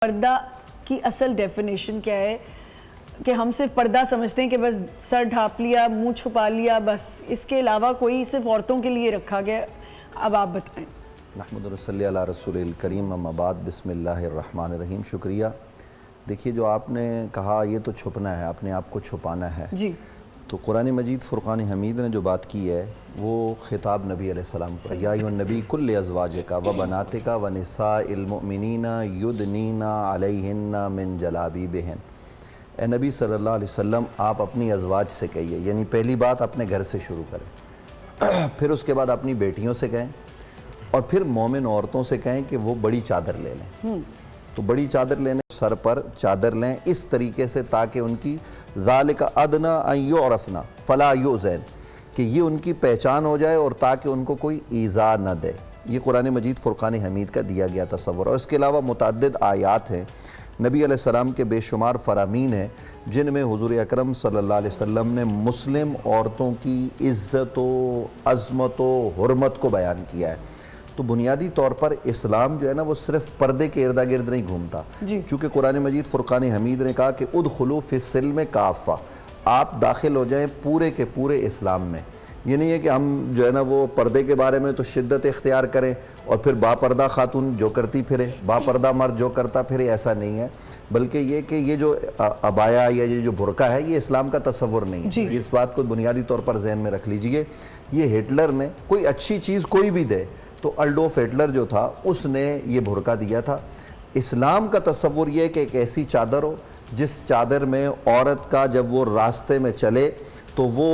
پردہ کی اصل ڈیفینیشن کیا ہے کہ ہم صرف پردہ سمجھتے ہیں کہ بس سر ڈھانپ لیا، منہ چھپا لیا، بس اس کے علاوہ کوئی صرف عورتوں کے لیے رکھا گیا؟ اب آپ بتائیں۔ نحمد و نصلی علی رسول الکریم، اما بعد، بسم اللہ الرحمن الرحیم۔ شکریہ۔ دیکھیے، جو آپ نے کہا یہ تو چھپنا ہے، اپنے آپ کو چھپانا ہے، جی، تو قرآن مجید فرقان حمید نے جو بات کی ہے وہ خطاب نبی علیہ السلام پر، یا ایھا النبی کل ازواجک و بناتک و نساء المؤمنین یدنین علیہن من جلابیبہن۔ اے نبی صلی اللہ علیہ وسلم، آپ اپنی ازواج سے کہیے، یعنی پہلی بات اپنے گھر سے شروع کریں، پھر اس کے بعد اپنی بیٹیوں سے کہیں، اور پھر مومن عورتوں سے کہیں کہ وہ بڑی چادر لے لیں۔ تو بڑی چادر لینے، سر پر چادر لیں اس طریقے سے تاکہ ان کی ذالک ادنی ان یعرفن فلا یؤذین، کہ یہ ان کی پہچان ہو جائے اور تاکہ ان کو کوئی ایذا نہ دے۔ یہ قرآن مجید فرقان حمید کا دیا گیا تصور، اور اس کے علاوہ متعدد آیات ہیں، نبی علیہ السلام کے بے شمار فرامین ہیں جن میں حضور اکرم صلی اللہ علیہ وسلم نے مسلم عورتوں کی عزت و عظمت و حرمت کو بیان کیا ہے۔ تو بنیادی طور پر اسلام جو ہے نا وہ صرف پردے کے ارد گرد نہیں گھومتا، چونکہ قرآن مجید فرقان حمید نے کہا کہ ادخلوا فی السلم کافہ، آپ داخل ہو جائیں پورے کے پورے اسلام میں۔ یہ نہیں ہے کہ ہم جو ہے نا وہ پردے کے بارے میں تو شدت اختیار کریں اور پھر با پردہ خاتون جو کرتی پھرے، با پردہ مرد جو کرتا پھرے، ایسا نہیں ہے، بلکہ یہ کہ یہ جو عبایا یا یہ جو برقع ہے یہ اسلام کا تصور نہیں ہے۔ اس بات کو بنیادی طور پر ذہن میں رکھ لیجئے۔ یہ ہٹلر نے کوئی اچھی چیز کوئی بھی دے تو اڈولف ہٹلر جو تھا اس نے یہ برقع دیا تھا۔ اسلام کا تصور یہ ہے کہ ایک ایسی چادر ہو جس چادر میں عورت کا جب وہ راستے میں چلے تو وہ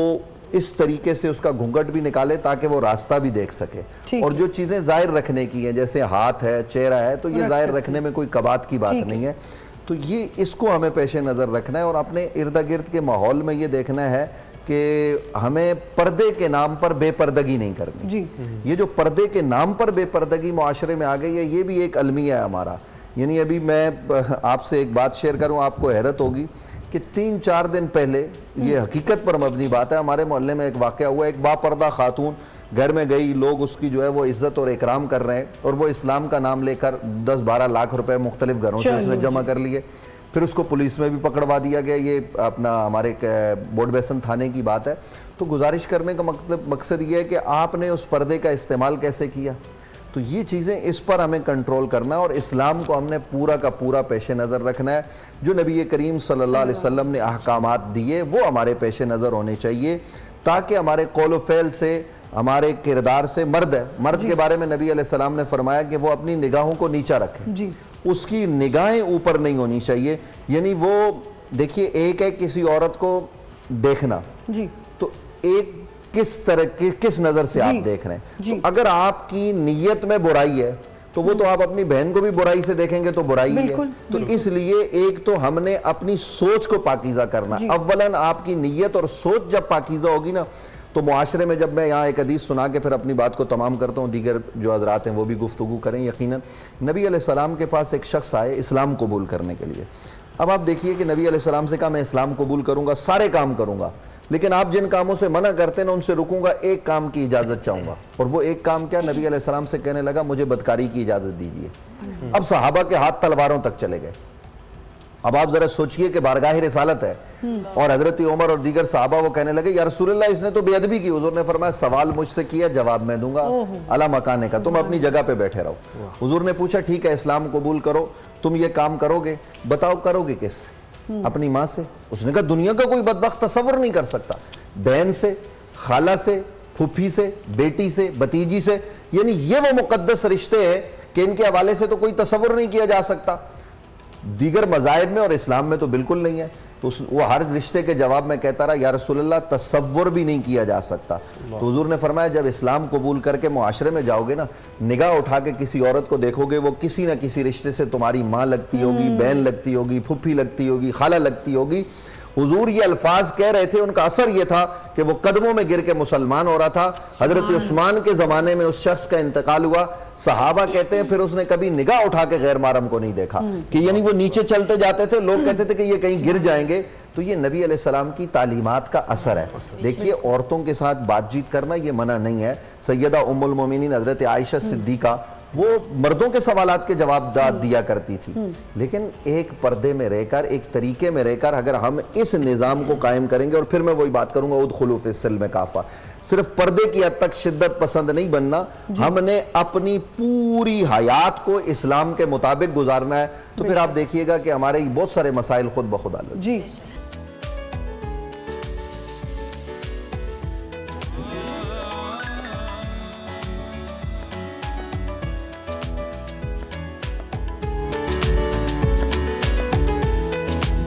اس طریقے سے اس کا گھونگھٹ بھی نکالے تاکہ وہ راستہ بھی دیکھ سکے، اور جو چیزیں ظاہر رکھنے کی ہیں جیسے ہاتھ ہے، چہرہ ہے، تو یہ ظاہر رکھنے میں کوئی کباط کی بات نہیں ہے۔ تو یہ اس کو ہمیں پیش نظر رکھنا ہے اور اپنے ارد گرد کے ماحول میں یہ دیکھنا ہے کہ ہمیں پردے کے نام پر بے پردگی نہیں کرنی۔ یہ جو پردے کے نام پر بے پردگی معاشرے میں آ گئی ہے، یہ بھی ایک المیہ ہے ہمارا۔ یعنی ابھی میں آپ سے ایک بات شیئر کروں، آپ کو حیرت ہوگی کہ 3-4 دن پہلے، یہ حقیقت پر مبنی بات ہے، ہمارے محلے میں ایک واقعہ ہوا، ایک با پردہ خاتون گھر میں گئی، لوگ اس کی جو ہے وہ عزت اور اکرام کر رہے ہیں، اور وہ اسلام کا نام لے کر 10-12 لاکھ روپے مختلف گھروں سے اس نے جمع کر لیے۔ پھر اس کو پولیس میں بھی پکڑوا دیا گیا۔ یہ اپنا ہمارے بورڈ بیسن تھانے کی بات ہے۔ تو گزارش کرنے کا مقصد یہ ہے کہ آپ نے اس پردے کا استعمال کیسے کیا، تو یہ چیزیں اس پر ہمیں کنٹرول کرنا ہے، اور اسلام کو ہم نے پورا کا پورا پیش نظر رکھنا ہے۔ جو نبی کریم صلی اللہ علیہ وسلم نے احکامات دیے وہ ہمارے پیش نظر ہونے چاہیے، تاکہ ہمارے قول و فعل سے، ہمارے کردار سے، مرد کے بارے میں نبی علیہ السلام نے فرمایا کہ وہ اپنی نگاہوں کو نیچا رکھے، اس کی نگاہیں اوپر نہیں ہونی چاہیے۔ یعنی وہ دیکھیے، ایک ہے کسی عورت کو دیکھنا، تو ایک کس نظر سے آپ دیکھ رہے ہیں۔ تو اگر آپ کی نیت میں برائی ہے تو وہ تو آپ اپنی بہن کو بھی برائی سے دیکھیں گے تو برائی ہے۔ تو اس لیے ایک تو ہم نے اپنی سوچ کو پاکیزہ کرنا۔ اولاً آپ کی نیت اور سوچ جب پاکیزہ ہوگی نا، تو معاشرے میں، جب میں یہاں ایک حدیث سنا کے پھر اپنی بات کو تمام کرتا ہوں، دیگر جو حضرات ہیں وہ بھی گفتگو کریں یقیناً۔ نبی علیہ السلام کے پاس ایک شخص آئے اسلام قبول کرنے کے لیے۔ اب آپ دیکھیے کہ نبی علیہ السلام سے کہا میں اسلام قبول کروں گا، سارے کام کروں گا، لیکن آپ جن کاموں سے منع کرتے ہیں نا ان سے رکوں گا، ایک کام کی اجازت چاہوں گا۔ اور وہ ایک کام کیا؟ نبی علیہ السلام سے کہنے لگا مجھے بدکاری کی اجازت دیجیے۔ اب صحابہ کے ہاتھ تلواروں تک چلے گئے۔ اب آپ ذرا سوچئے کہ بارگاہ رسالت ہے، اور حضرت عمر اور دیگر صحابہ وہ کہنے لگے یا رسول اللہ اس نے تو بے ادبی کی۔ حضور نے فرمایا سوال مجھ سے کیا، جواب میں دوں گا، اعلیٰ مکانے کا، تم اپنی جگہ پہ بیٹھے رہو۔ حضور نے پوچھا ٹھیک ہے اسلام قبول کرو، تم یہ کام کرو گے، بتاؤ کرو گے کس سے؟ اپنی ماں سے۔ اس نے کہا دنیا کا کوئی بدبخت تصور نہیں کر سکتا، بہن سے، خالہ سے، پھوپھی سے، بیٹی سے، بھتیجی سے، یعنی یہ وہ مقدس رشتے ہیں کہ ان کے حوالے سے تو کوئی تصور نہیں کیا جا سکتا۔ دیگر مذاہب میں اور اسلام میں تو بالکل نہیں ہے۔ تو وہ ہر رشتے کے جواب میں کہتا رہا یا رسول اللہ تصور بھی نہیں کیا جا سکتا۔ تو حضور نے فرمایا جب اسلام قبول کر کے معاشرے میں جاؤ گے نا، نگاہ اٹھا کے کسی عورت کو دیکھو گے، وہ کسی نہ کسی رشتے سے تمہاری ماں لگتی ہوگی، بہن لگتی ہوگی، پھوپھی لگتی ہوگی، خالہ لگتی ہوگی۔ حضور یہ الفاظ کہہ رہے تھے، ان کا اثر یہ تھا کہ وہ قدموں میں گر کے مسلمان ہو رہا تھا۔ حضرت عثمان کے زمانے میں اس شخص کا انتقال ہوا، صحابہ کہتے ہیں پھر اس نے کبھی نگاہ اٹھا کے غیر محرم کو نہیں دیکھا، کہ یعنی وہ نیچے چلتے جاتے تھے، لوگ کہتے تھے کہ یہ کہیں گر جائیں گے۔ تو یہ نبی علیہ السلام کی تعلیمات کا اثر ہے۔ دیکھیے عورتوں کے ساتھ بات چیت کرنا یہ منع نہیں ہے۔ سیدہ ام المومنین حضرت عائشہ صدیقہ وہ مردوں کے سوالات کے جواب دیا کرتی تھی. لیکن ایک پردے میں رہ کر, ایک طریقے میں رہ کر اگر ہم اس نظام کو قائم کریں گے, اور پھر میں وہی بات کروں گا ادخلوا فی السلم کافہ, صرف پردے کی حد تک شدت پسند نہیں بننا, ہم نے اپنی پوری حیات کو اسلام کے مطابق گزارنا ہے. تو پھر آپ دیکھیے گا کہ ہمارے بہت سارے مسائل خود بخود حل ہو جائیں. جی